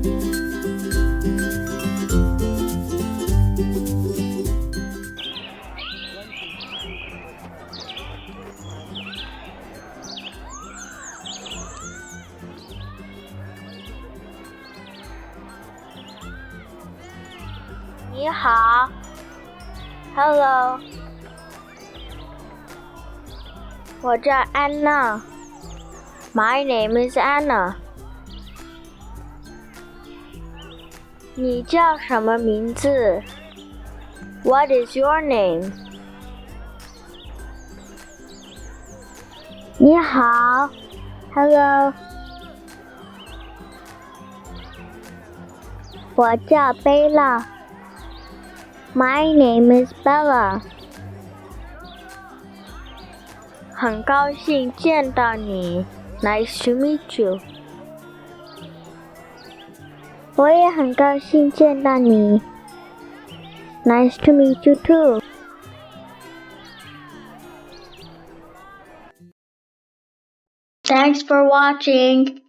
你好 ，Hello， 我叫安娜。My name is Anna。你叫什么名字 ？What is your name？ 你好 ，Hello， 我叫贝拉。My name is Bella。很高兴见到你 ，Nice to meet you。我也很高兴见到你 ，Nice to meet you too。Thanks for watching.